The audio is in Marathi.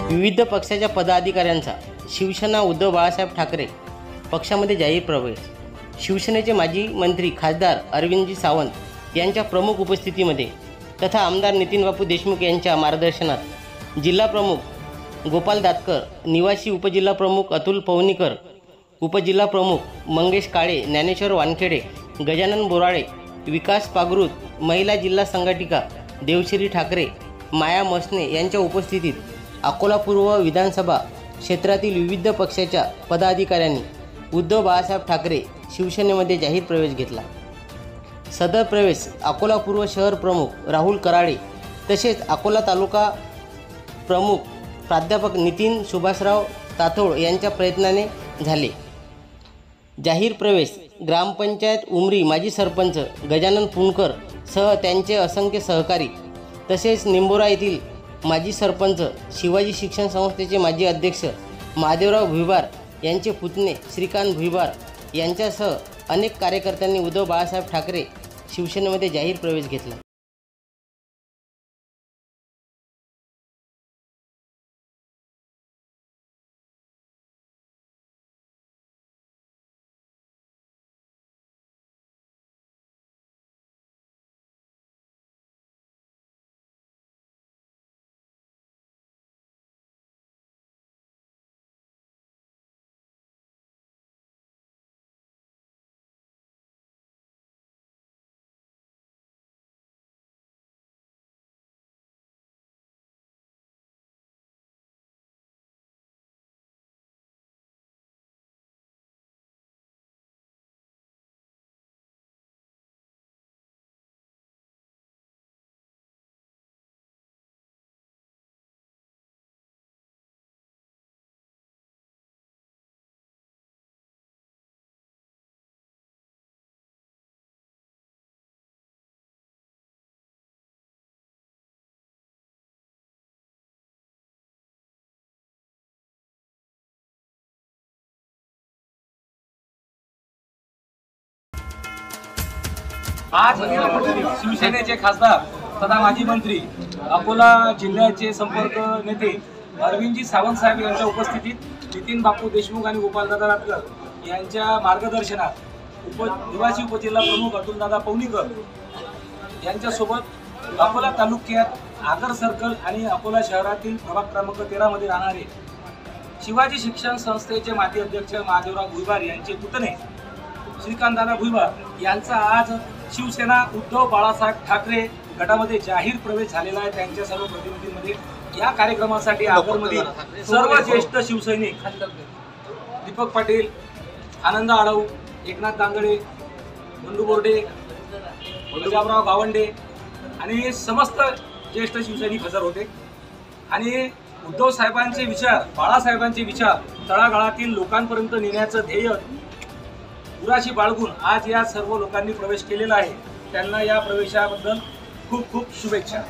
विविध पक्षाच्या पदाधिकाऱ्यांचा शिवसेना उद्धव बाळासाहेब ठाकरे पक्षामध्ये जाहीर प्रवेश। शिवसेनेचे माजी मंत्री खासदार अरविंदजी सावंत यांच्या प्रमुख उपस्थितीमध्ये तथा आमदार नितीन बापू देशमुख यांच्या मार्गदर्शनात जिल्हा प्रमुख गोपाल दातकर, निवासी उपजिल्हा प्रमुख अतुल पवनीकर, उपजिल्हा प्रमुख मंगेश काळे, ज्ञानेश्वर वानखेडे, गजानन बोराळे, विकास पागरूत, महिला जिल्हा संघटिका देवश्री ठाकरे, माया मसने यांच्या उपस्थितीत अकोला पूर्व विधानसभा क्षेत्रातील विविध पक्षाच्या पदाधिकाऱ्यांनी उद्धव बाळासाहेब ठाकरे शिवसेनेमध्ये जाहीर प्रवेश घेतला। सदर प्रवेश अकोला पूर्व शहर प्रमुख राहुल कराळे तसेच अकोला तालुका प्रमुख प्राध्यापक नितीन सुभाषराव ताथोड यांच्या प्रयत्नाने झाले। जाहीर प्रवेश ग्रामपंचायत उमरी माजी सरपंच गजानन पुणकर सह त्यांचे असंख्य सहकारी तसेच निंबोरा येथील माजी सरपंच, शिवाजी शिक्षण संस्थेचे माजी अध्यक्ष महादेवराव भुईबार यांचे पुतणे श्रीकांत भुईबार यांच्यासह अनेक कार्यकर्त्यांनी उद्धव बाळासाहेब ठाकरे शिवसेनेमध्ये जाहीर प्रवेश घेतला। आज शिवसेनेचे खासदार तथा माजी मंत्री अकोला जिल्ह्याचे संपर्क नेते अरविंदजी सावंत साहेब यांच्या उपस्थितीत नितीन बापू देशमुख आणि गोपालदादा दातकर यांच्या मार्गदर्शनात निवासी उपजिल्हा प्रमुख अतुलदादा पवनीकर यांच्यासोबत अकोला तालुक्यात आगर सर्कल आणि अकोला शहरातील प्रभाग क्रमांक 13 मध्ये राहणारे शिवाजी शिक्षण संस्थेचे माजी अध्यक्ष महादेवराव भुईबार यांचे पुतणे श्रीकांतदादा भुईबार यांचा आज शिवसेना उद्धव बाळासाहेब ठाकरे गटामध्ये जाहीर प्रवेश झालेला आहे। त्यांच्या सर्व प्रतिनिधींमध्ये या कार्यक्रमासाठी आगरमधील सर्व ज्येष्ठ शिवसैनिक दीपक पाटील, आनंद आडव, एकनाथ दांगडे, बंडू बोर्डे, प्रजापराव गावंडे आणि समस्त ज्येष्ठ शिवसैनिक हजर होते। आणि उद्धव साहेबांचे विचार, बाळासाहेबांचे विचार तळागाळातील लोकांपर्यंत नेण्याचं ध्येय उराशी बाळगून आज या सर्व लोकांनी प्रवेश केलेला आहे। त्यांना या प्रवेशाबद्दल खूप खूप शुभेच्छा।